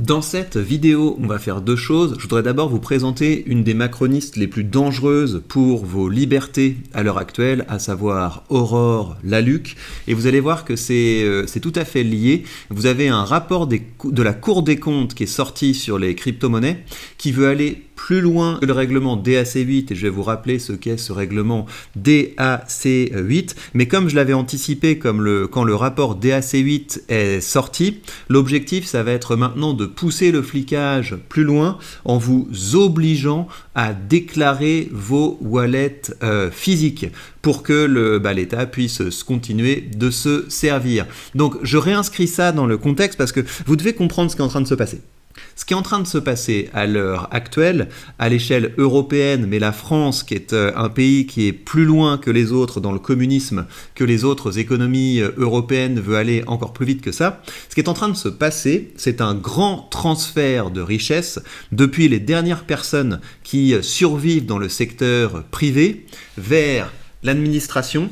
Dans cette vidéo, on va faire deux choses. Je voudrais d'abord vous présenter une des macronistes les plus dangereuses pour vos libertés à l'heure actuelle, à savoir Aurore Lalucq. Et vous allez voir que c'est tout à fait lié. Vous avez un rapport de la Cour des comptes qui est sorti sur les crypto-monnaies, qui veut aller plus loin que le règlement DAC8, et je vais vous rappeler ce qu'est ce règlement DAC8, mais comme je l'avais anticipé, quand le rapport DAC8 est sorti, l'objectif ça va être maintenant de pousser le flicage plus loin en vous obligeant à déclarer vos wallets physiques pour que l'État puisse continuer de se servir. Donc je réinscris ça dans le contexte parce que vous devez comprendre ce qui est en train de se passer. Ce qui est en train de se passer à l'heure actuelle, à l'échelle européenne, mais la France, qui est un pays qui est plus loin que les autres dans le communisme, que les autres économies européennes, veut aller encore plus vite que ça, ce qui est en train de se passer, c'est un grand transfert de richesses depuis les dernières personnes qui survivent dans le secteur privé vers l'administration,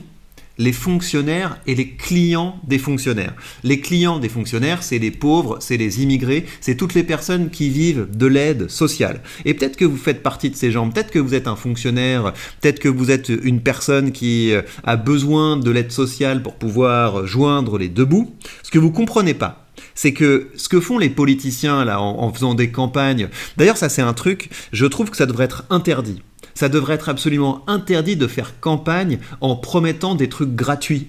les fonctionnaires et les clients des fonctionnaires. Les clients des fonctionnaires, c'est les pauvres, c'est les immigrés, c'est toutes les personnes qui vivent de l'aide sociale. Et peut-être que vous faites partie de ces gens, peut-être que vous êtes un fonctionnaire, peut-être que vous êtes une personne qui a besoin de l'aide sociale pour pouvoir joindre les deux bouts. Ce que vous ne comprenez pas, c'est que ce que font les politiciens là en faisant des campagnes, d'ailleurs ça c'est un truc, je trouve que ça devrait être interdit. Ça devrait être absolument interdit de faire campagne en promettant des trucs gratuits.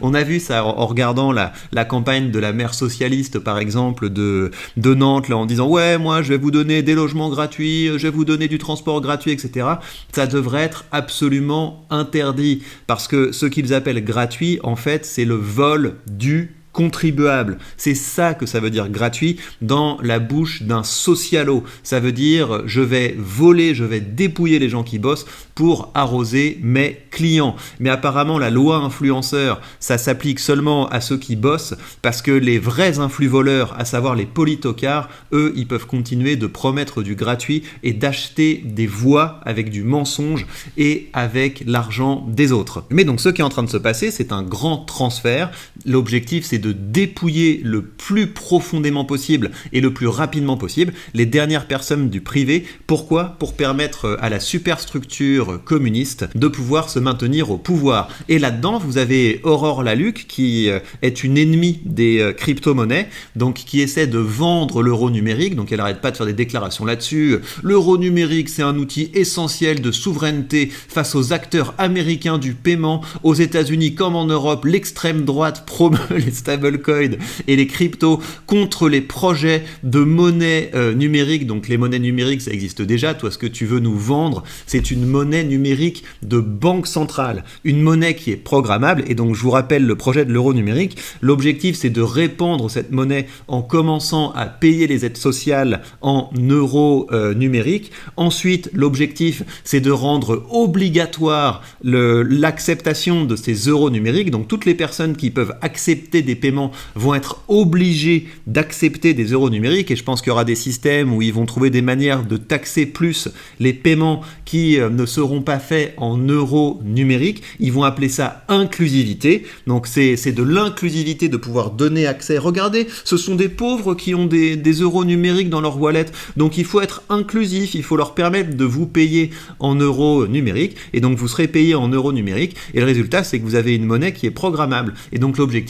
On a vu ça en regardant la campagne de la maire socialiste, par exemple, de Nantes, là, en disant « Ouais, moi, je vais vous donner des logements gratuits, je vais vous donner du transport gratuit, etc. » Ça devrait être absolument interdit, parce que ce qu'ils appellent gratuit, en fait, c'est le vol du contribuable. C'est ça que ça veut dire gratuit dans la bouche d'un socialo. Ça veut dire je vais voler, je vais dépouiller les gens qui bossent pour arroser mes clients. Mais apparemment la loi influenceur, ça s'applique seulement à ceux qui bossent parce que les vrais influx-voleurs, à savoir les politocards, eux, ils peuvent continuer de promettre du gratuit et d'acheter des voix avec du mensonge et avec l'argent des autres. Mais donc ce qui est en train de se passer, c'est un grand transfert. L'objectif, c'est de dépouiller le plus profondément possible et le plus rapidement possible les dernières personnes du privé. Pourquoi ? Pour permettre à la superstructure communiste de pouvoir se maintenir au pouvoir. Et là-dedans, vous avez Aurore Lalucq qui est une ennemie des crypto-monnaies, donc qui essaie de vendre l'euro numérique, donc elle n'arrête pas de faire des déclarations là-dessus. L'euro numérique, c'est un outil essentiel de souveraineté face aux acteurs américains du paiement. Aux États-Unis comme en Europe, l'extrême droite promeut les stablecoins et les cryptos contre les projets de monnaie numérique. Donc les monnaies numériques, ça existe déjà. Toi, ce que tu veux nous vendre, c'est une monnaie numérique de banque centrale, une monnaie qui est programmable. Et donc je vous rappelle le projet de l'euro numérique. L'objectif, c'est de répandre cette monnaie en commençant à payer les aides sociales en euros numériques. Ensuite, l'objectif, c'est de rendre obligatoire l'acceptation de ces euros numériques. Donc toutes les personnes qui peuvent accepter des paiements vont être obligés d'accepter des euros numériques, et je pense qu'il y aura des systèmes où ils vont trouver des manières de taxer plus les paiements qui ne seront pas faits en euros numériques. Ils vont appeler ça inclusivité. Donc c'est de l'inclusivité de pouvoir donner accès. Regardez, ce sont des pauvres qui ont des euros numériques dans leur wallet, donc il faut être inclusif, il faut leur permettre de vous payer en euros numériques, et donc vous serez payé en euros numériques, et le résultat c'est que vous avez une monnaie qui est programmable. Et donc l'objectif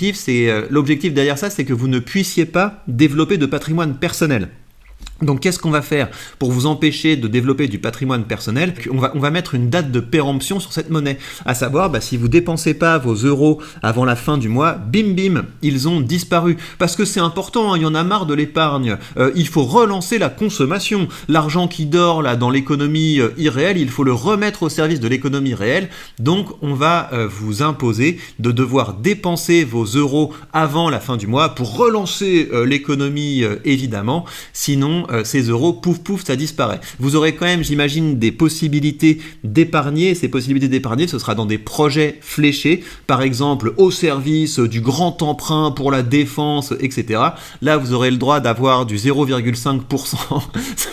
derrière ça, c'est que vous ne puissiez pas développer de patrimoine personnel. Donc qu'est-ce qu'on va faire pour vous empêcher de développer du patrimoine personnel ? On va mettre une date de péremption sur cette monnaie, à savoir si vous dépensez pas vos euros avant la fin du mois, bim bim, ils ont disparu. Parce que c'est important, il y en a marre de l'épargne, il faut relancer la consommation. L'argent qui dort là dans l'économie irréelle, il faut le remettre au service de l'économie réelle. Donc on va vous imposer de devoir dépenser vos euros avant la fin du mois pour relancer l'économie évidemment, sinon ces euros, pouf pouf, ça disparaît. Vous aurez quand même, j'imagine, des possibilités d'épargner. Ces possibilités d'épargner, ce sera dans des projets fléchés, par exemple au service du grand emprunt pour la défense, etc. Là, vous aurez le droit d'avoir du 0,5%.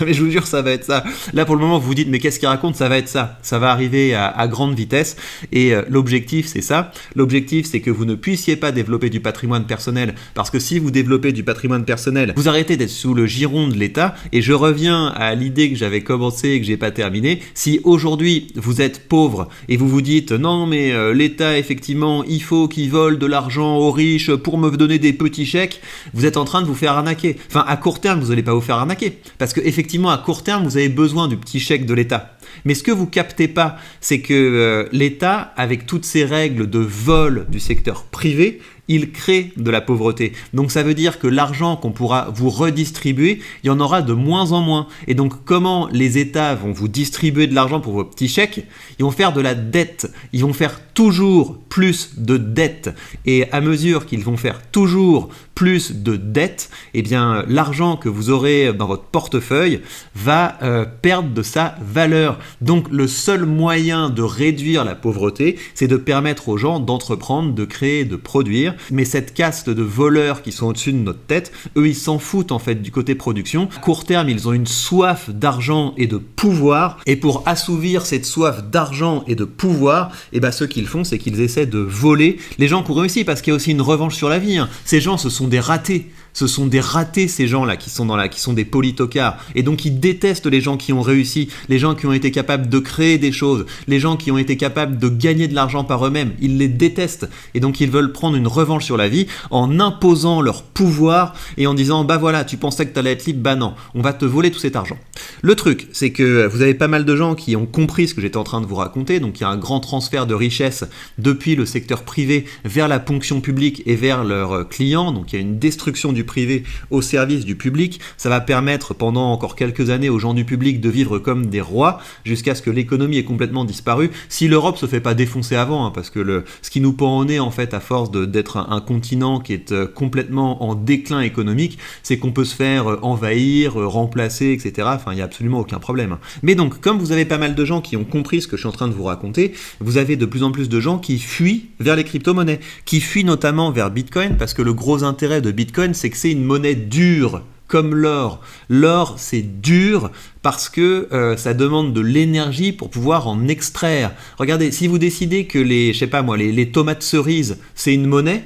Mais je vous jure, ça va être ça. Là, pour le moment, vous vous dites, mais qu'est-ce qu'il raconte? Ça va être ça. Ça va arriver à grande vitesse. Et l'objectif, c'est ça. L'objectif, c'est que vous ne puissiez pas développer du patrimoine personnel, parce que si vous développez du patrimoine personnel, vous arrêtez d'être sous le giron de l'État. Et je reviens à l'idée que j'avais commencé et que j'ai pas terminée. Si aujourd'hui, vous êtes pauvre et vous vous dites, non, mais l'État, effectivement, il faut qu'il vole de l'argent aux riches pour me donner des petits chèques, vous êtes en train de vous faire arnaquer. Enfin, à court terme, vous n'allez pas vous faire arnaquer. Parce que effectivement, à court terme, vous avez besoin du petit chèque de l'État. Mais ce que vous captez pas, c'est que l'État, avec toutes ces règles de vol du secteur privé, il crée de la pauvreté. Donc ça veut dire que l'argent qu'on pourra vous redistribuer, il y en aura de moins en moins. Et donc comment les États vont vous distribuer de l'argent pour vos petits chèques? Ils vont faire de la dette. Ils vont faire toujours plus de dettes. Et à mesure qu'ils vont faire toujours plus de dettes, eh bien l'argent que vous aurez dans votre portefeuille va perdre de sa valeur. Donc le seul moyen de réduire la pauvreté, c'est de permettre aux gens d'entreprendre, de créer, de produire. Mais cette caste de voleurs qui sont au-dessus de notre tête, eux ils s'en foutent en fait du côté production. À court terme, ils ont une soif d'argent et de pouvoir, et pour assouvir cette soif d'argent et de pouvoir, et ben ce qu'ils font, c'est qu'ils essaient de voler les gens qui ont réussi, parce qu'il y a aussi une revanche sur la vie. Ces gens, ce sont des ratés. Ce sont des ratés, ces gens-là, qui sont des politocards. Et donc, ils détestent les gens qui ont réussi, les gens qui ont été capables de créer des choses, les gens qui ont été capables de gagner de l'argent par eux-mêmes. Ils les détestent. Et donc, ils veulent prendre une revanche sur la vie en imposant leur pouvoir et en disant, bah voilà, tu pensais que tu allais être libre, bah non, on va te voler tout cet argent. Le truc, c'est que vous avez pas mal de gens qui ont compris ce que j'étais en train de vous raconter. Donc, il y a un grand transfert de richesse depuis le secteur privé vers la ponction publique et vers leurs clients. Donc, il y a une destruction du privé au service du public. Ça va permettre pendant encore quelques années aux gens du public de vivre comme des rois jusqu'à ce que l'économie ait complètement disparu. Si l'Europe se fait pas défoncer avant, parce que ce qui nous pend au nez en fait à force d'être un continent qui est complètement en déclin économique, c'est qu'on peut se faire envahir, remplacer, etc. Enfin, il n'y a absolument aucun problème. Mais donc, comme vous avez pas mal de gens qui ont compris ce que je suis en train de vous raconter, vous avez de plus en plus de gens qui fuient vers les crypto-monnaies, qui fuient notamment vers Bitcoin, parce que le gros intérêt de Bitcoin, c'est que c'est une monnaie dure, comme l'or. L'or, c'est dur parce que ça demande de l'énergie pour pouvoir en extraire. Regardez, si vous décidez que les tomates cerises, c'est une monnaie,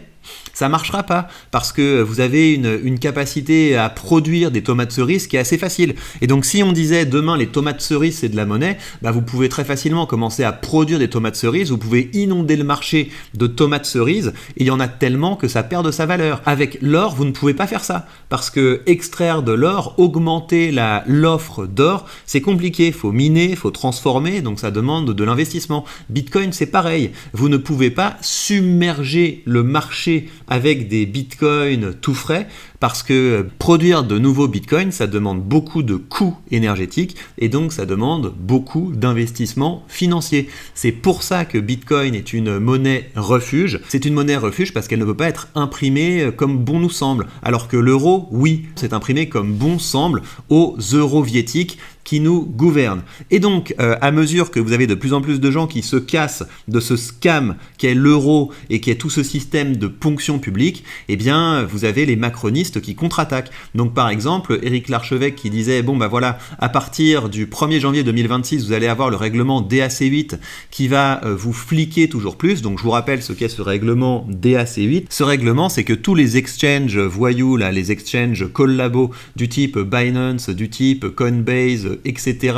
ça marchera pas parce que vous avez une capacité à produire des tomates cerises qui est assez facile. Et donc si on disait demain les tomates cerises c'est de la monnaie, bah vous pouvez très facilement commencer à produire des tomates cerises, vous pouvez inonder le marché de tomates cerises et il y en a tellement que ça perd de sa valeur. Avec l'or, vous ne pouvez pas faire ça parce que extraire de l'or, augmenter l'offre d'or, c'est compliqué, il faut miner, il faut transformer, donc ça demande de l'investissement. Bitcoin, c'est pareil, vous ne pouvez pas submerger le marché avec des bitcoins tout frais parce que produire de nouveaux bitcoins, ça demande beaucoup de coûts énergétiques et donc ça demande beaucoup d'investissements financiers. C'est pour ça que Bitcoin est une monnaie refuge. C'est une monnaie refuge parce qu'elle ne peut pas être imprimée comme bon nous semble. Alors que l'euro, oui, c'est imprimé comme bon semble aux euroviétiques qui nous gouvernent. Et donc, à mesure que vous avez de plus en plus de gens qui se cassent de ce scam qu'est l'euro et qui est tout ce système de ponction publique, eh bien, vous avez les macronistes qui contre-attaquent. Donc, par exemple, Éric Larchevêque qui disait, bon, bah voilà, à partir du 1er janvier 2026, vous allez avoir le règlement DAC8 qui va vous fliquer toujours plus. Donc, je vous rappelle ce qu'est ce règlement DAC8. Ce règlement, c'est que tous les exchanges voyous, là, les exchanges collabos du type Binance, du type Coinbase, etc.,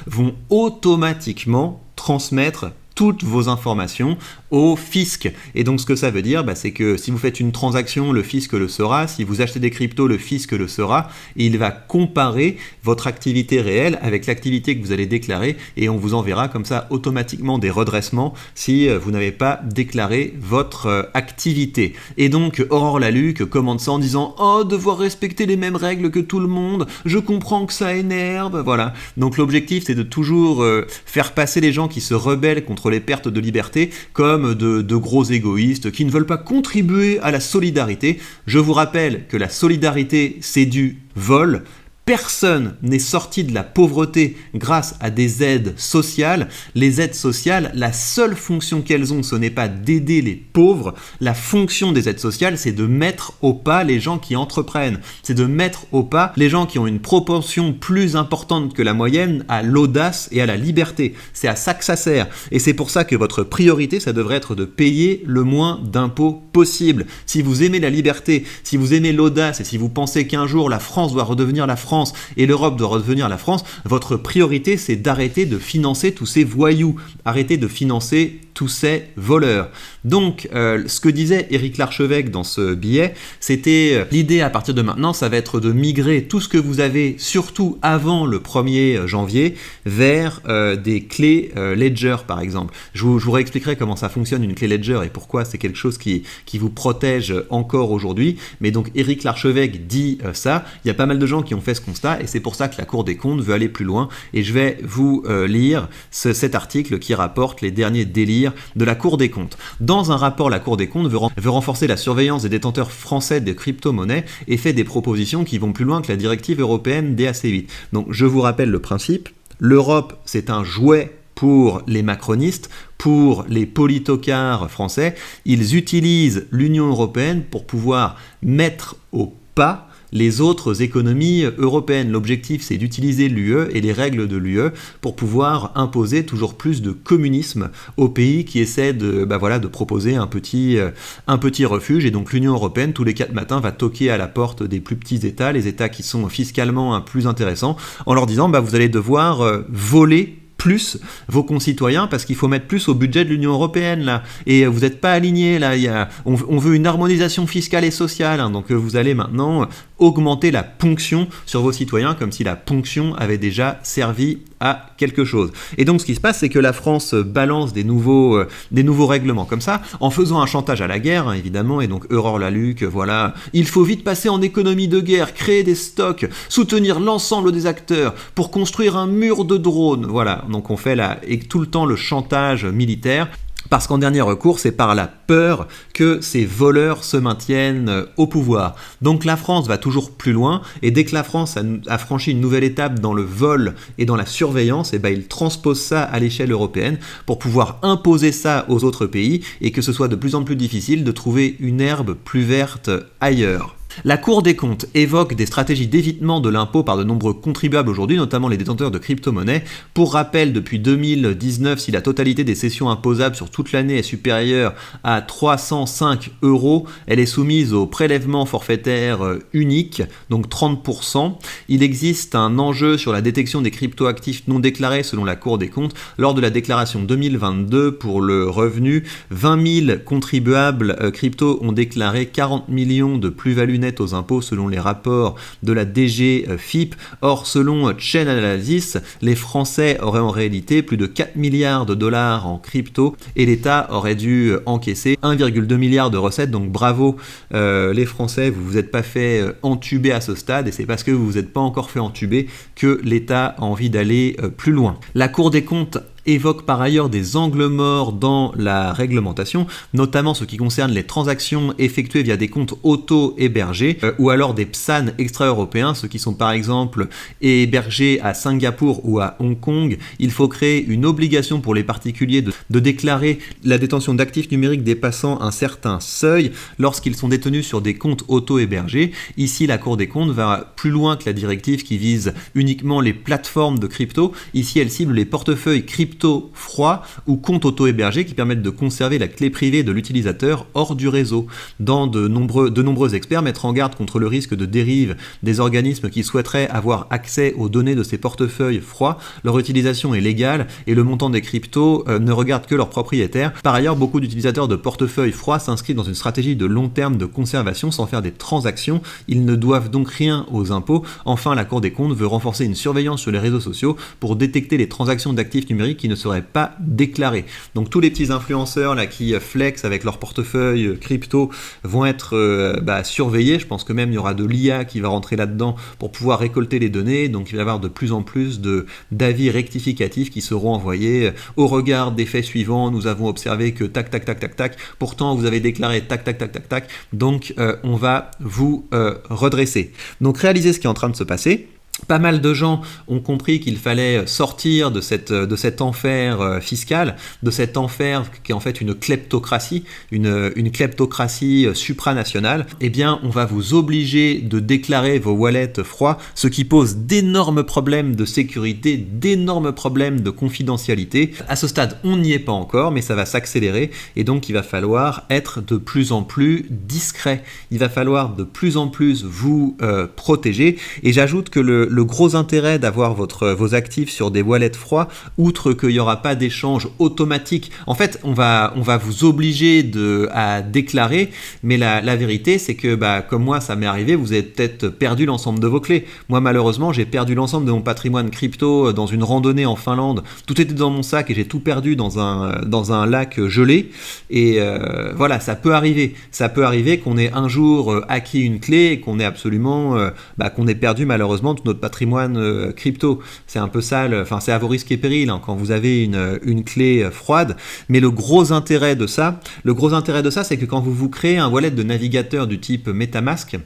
vont automatiquement transmettre toutes vos informations au fisc. Et donc ce que ça veut dire, c'est que si vous faites une transaction, le fisc le saura. Si vous achetez des cryptos, le fisc le saura. Et il va comparer votre activité réelle avec l'activité que vous allez déclarer et on vous enverra comme ça automatiquement des redressements si vous n'avez pas déclaré votre activité. Et donc Aurore Lalucq commente ça en disant « Oh, devoir respecter les mêmes règles que tout le monde, je comprends que ça énerve. » Voilà. Donc l'objectif, c'est de toujours faire passer les gens qui se rebellent contre les pertes de liberté comme de gros égoïstes qui ne veulent pas contribuer à la solidarité. Je vous rappelle que la solidarité, c'est du vol, Personne n'est sorti de la pauvreté grâce à des aides sociales. Les aides sociales, la seule fonction qu'elles ont, ce n'est pas d'aider les pauvres. La fonction des aides sociales, c'est de mettre au pas les gens qui entreprennent. C'est de mettre au pas les gens qui ont une proportion plus importante que la moyenne à l'audace et à la liberté. C'est à ça que ça sert. Et c'est pour ça que votre priorité, ça devrait être de payer le moins d'impôts possible. Si vous aimez la liberté, si vous aimez l'audace et si vous pensez qu'un jour la France doit redevenir la France et l'Europe doit redevenir la France, votre priorité c'est d'arrêter de financer tous ces voyous, arrêter de financer tous ces voleurs. Donc, ce que disait Éric Larchevêque dans ce billet, c'était l'idée à partir de maintenant, ça va être de migrer tout ce que vous avez, surtout avant le 1er janvier, vers des clés Ledger par exemple. Je vous réexpliquerai comment ça fonctionne une clé Ledger et pourquoi c'est quelque chose qui vous protège encore aujourd'hui. Mais donc Éric Larchevêque dit ça, il y a pas mal de gens qui ont fait ce constat et c'est pour ça que la Cour des comptes veut aller plus loin et je vais vous lire cet article qui rapporte les derniers délires de la Cour des comptes. Dans un rapport, la Cour des comptes veut renforcer la surveillance des détenteurs français de crypto-monnaies et fait des propositions qui vont plus loin que la directive européenne DAC8. Donc je vous rappelle le principe, l'Europe c'est un jouet pour les macronistes, pour les politocards français. Ils utilisent l'Union européenne pour pouvoir mettre au pas les autres économies européennes. L'objectif, c'est d'utiliser l'UE et les règles de l'UE pour pouvoir imposer toujours plus de communisme aux pays qui essaient de proposer un petit refuge. Et donc l'Union européenne, tous les 4 matins, va toquer à la porte des plus petits États, les États qui sont fiscalement plus intéressants, en leur disant vous allez devoir voler plus vos concitoyens parce qu'il faut mettre plus au budget de l'Union européenne là et vous n'êtes pas alignés là, on veut une harmonisation fiscale et sociale donc vous allez maintenant augmenter la ponction sur vos citoyens comme si la ponction avait déjà servi à quelque chose. Et donc ce qui se passe c'est que la France balance des nouveaux règlements comme ça en faisant un chantage à la guerre évidemment et donc Aurore Lalucq voilà, il faut vite passer en économie de guerre, créer des stocks, soutenir l'ensemble des acteurs pour construire un mur de drones, voilà. Donc on fait tout le temps le chantage militaire. Parce qu'en dernier recours, c'est par la peur que ces voleurs se maintiennent au pouvoir. Donc la France va toujours plus loin, et dès que la France a franchi une nouvelle étape dans le vol et dans la surveillance, il transpose ça à l'échelle européenne pour pouvoir imposer ça aux autres pays, et que ce soit de plus en plus difficile de trouver une herbe plus verte ailleurs. La Cour des comptes évoque des stratégies d'évitement de l'impôt par de nombreux contribuables aujourd'hui, notamment les détenteurs de crypto-monnaies. Pour rappel, depuis 2019, si la totalité des cessions imposables sur toute l'année est supérieure à 305 €, elle est soumise au prélèvement forfaitaire unique, donc 30%. Il existe un enjeu sur la détection des crypto-actifs non déclarés selon la Cour des comptes. Lors de la déclaration 2022 pour le revenu, 20 000 contribuables crypto ont déclaré 40 millions de plus-value nette aux impôts selon les rapports de la DGFiP. Or, selon Chainalysis, les Français auraient en réalité plus de 4 milliards de dollars en crypto et l'État aurait dû encaisser 1,2 milliard de recettes. Donc bravo les Français, vous vous êtes pas fait entuber à ce stade et c'est parce que vous vous êtes pas encore fait entuber que l'État a envie d'aller plus loin. La Cour des comptes évoque par ailleurs des angles morts dans la réglementation, notamment ce qui concerne les transactions effectuées via des comptes auto-hébergés ou alors des PSAN extra-européens, ceux qui sont par exemple hébergés à Singapour ou à Hong Kong. Il faut créer une obligation pour les particuliers de déclarer la détention d'actifs numériques dépassant un certain seuil lorsqu'ils sont détenus sur des comptes auto-hébergés. Ici, la Cour des comptes va plus loin que la directive qui vise uniquement les plateformes de crypto. Ici, elle cible les portefeuilles crypto froid ou comptes auto-hébergés qui permettent de conserver la clé privée de l'utilisateur hors du réseau. De nombreux experts mettent en garde contre le risque de dérive des organismes qui souhaiteraient avoir accès aux données de ces portefeuilles froids. Leur utilisation est légale et le montant des cryptos ne regarde que leurs propriétaires. Par ailleurs, beaucoup d'utilisateurs de portefeuilles froids s'inscrivent dans une stratégie de long terme de conservation sans faire des transactions. Ils ne doivent donc rien aux impôts. Enfin, la Cour des comptes veut renforcer une surveillance sur les réseaux sociaux pour détecter les transactions d'actifs numériques qui ne seraient pas déclarés. Donc tous les petits influenceurs là qui flex avec leur portefeuille crypto vont être surveillés. Je pense que même il y aura de l'IA qui va rentrer là-dedans pour pouvoir récolter les données. Donc il va y avoir de plus en plus d'avis rectificatifs qui seront envoyés au regard des faits suivants. Nous avons observé que tac tac tac tac tac. Pourtant vous avez déclaré tac tac tac tac tac. Donc on va vous redresser. Donc réalisez ce qui est en train de se passer. Pas mal de gens ont compris qu'il fallait sortir de cet enfer fiscal, de cet enfer qui est en fait une kleptocratie, une kleptocratie supranationale. Eh bien, on va vous obliger de déclarer vos wallets froids, ce qui pose d'énormes problèmes de sécurité, d'énormes problèmes de confidentialité. À ce stade, on n'y est pas encore, mais ça va s'accélérer et donc il va falloir être de plus en plus discret. Il va falloir de plus en plus vous protéger. Et j'ajoute que le gros intérêt d'avoir vos actifs sur des wallets froids, outre qu'il n'y aura pas d'échange automatique, en fait on va vous obliger à déclarer, mais la vérité c'est que comme moi ça m'est arrivé, vous avez peut-être perdu l'ensemble de vos clés. Moi malheureusement j'ai perdu l'ensemble de mon patrimoine crypto dans une randonnée en Finlande, tout était dans mon sac et j'ai tout perdu dans un lac gelé, et voilà, ça peut arriver qu'on ait un jour acquis une clé et qu'on ait absolument qu'on ait perdu malheureusement tout notre patrimoine crypto. C'est un peu ça, c'est à vos risques et périls quand vous avez une clé froide. Mais le gros intérêt de ça, c'est que quand vous créez un wallet de navigateur du type MetaMask,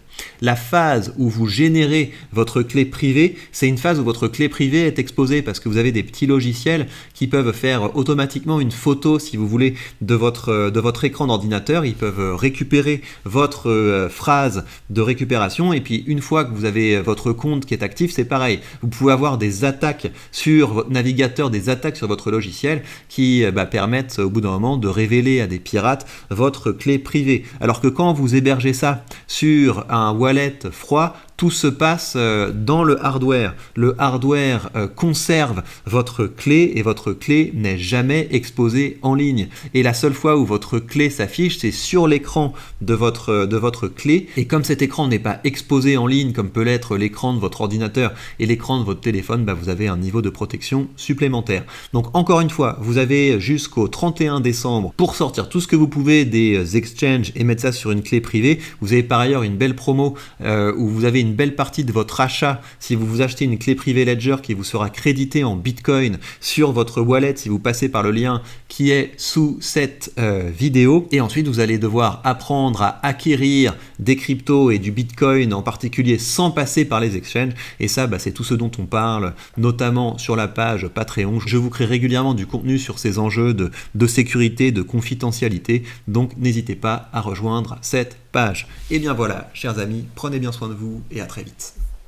la phase où vous générez votre clé privée, c'est une phase où votre clé privée est exposée parce que vous avez des petits logiciels qui peuvent faire automatiquement une photo, si vous voulez, de votre écran d'ordinateur. Ils peuvent récupérer votre phrase de récupération et puis une fois que vous avez votre compte qui est actif, c'est pareil. Vous pouvez avoir des attaques sur votre navigateur, des attaques sur votre logiciel qui permettent au bout d'un moment de révéler à des pirates votre clé privée. Alors que quand vous hébergez ça sur un wallet froid, tout se passe dans le hardware. Le hardware conserve votre clé et votre clé n'est jamais exposée en ligne. Et la seule fois où votre clé s'affiche, c'est sur l'écran de votre clé. Et comme cet écran n'est pas exposé en ligne comme peut l'être l'écran de votre ordinateur et l'écran de votre téléphone, vous avez un niveau de protection supplémentaire. Donc encore une fois, vous avez jusqu'au 31 décembre pour sortir tout ce que vous pouvez des exchanges et mettre ça sur une clé privée. Vous avez par ailleurs une belle promo où vous avez une belle partie de votre achat si vous achetez une clé privée Ledger qui vous sera créditée en Bitcoin sur votre wallet si vous passez par le lien qui est sous cette vidéo. Et ensuite vous allez devoir apprendre à acquérir des cryptos et du Bitcoin en particulier sans passer par les exchanges, et ça c'est tout ce dont on parle notamment sur la page Patreon. Je vous crée régulièrement du contenu sur ces enjeux de sécurité, de confidentialité, donc n'hésitez pas à rejoindre cette page. Et bien voilà, chers amis, prenez bien soin de vous et à très vite.